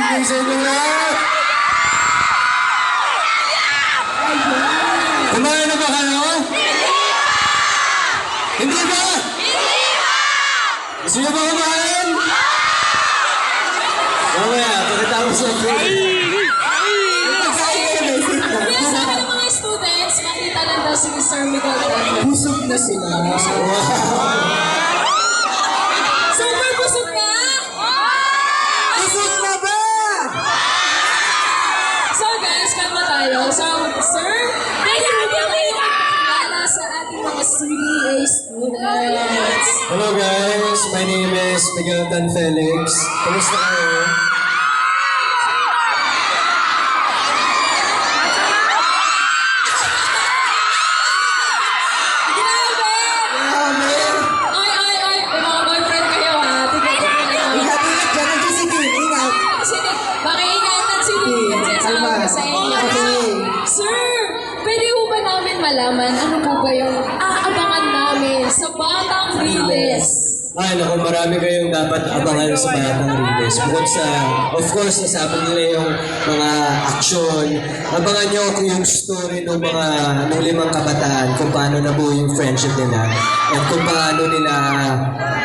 evening sa inyo lahat! Kumain na ba kayo? Hindi ba? Gusto niyo ba kumain? Mamaya, pagkatapos ng food. Kaya sabi ng mga students, makita lang daw si Sir Miguel Grande. Busog na sila. Super busog ka? Busog na ba? So guys, kalma tayo. So, Sir, pwede mo ba kayo magpakilala sa ating mga CDA students? Hello guys, my name is Miguel Dan Felix. Kamusta kayo? Grabe! Ay, mga boyfriend kayo ha. Sige, makiingatan si Dean kasi sabi ko sa inyo. Sir, pwede mo ba namin malaman ano po ba yung aabangan namin sa Batang Riles? Ay, naku, marami kayong dapat abangan sa Batang Riles. Bukod sa, of course, nasabi nila yung mga aksyon. Abangan nyo kung yung story ng mga ng 5 kabataan, kung paano nabuo yung friendship nila, at kung paano nila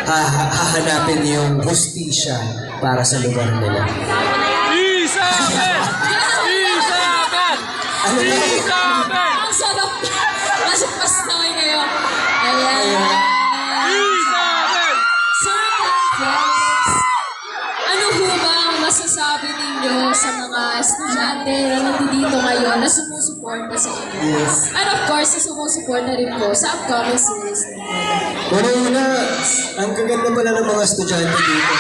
hahanapin yung hustisya para sa lugar nila. Ano ba? Ang sarap! Mas naway kayo. Ayan. Sir Felix, ano ho ba ang masasabi ninyo sa mga estudyante na nandito ngayon na sumusuporta sa inyo? Yes. And of course, na sumusuporta rin po sa upcoming series ninyo. Una, ang gaganda pala ng mga estudyante dito.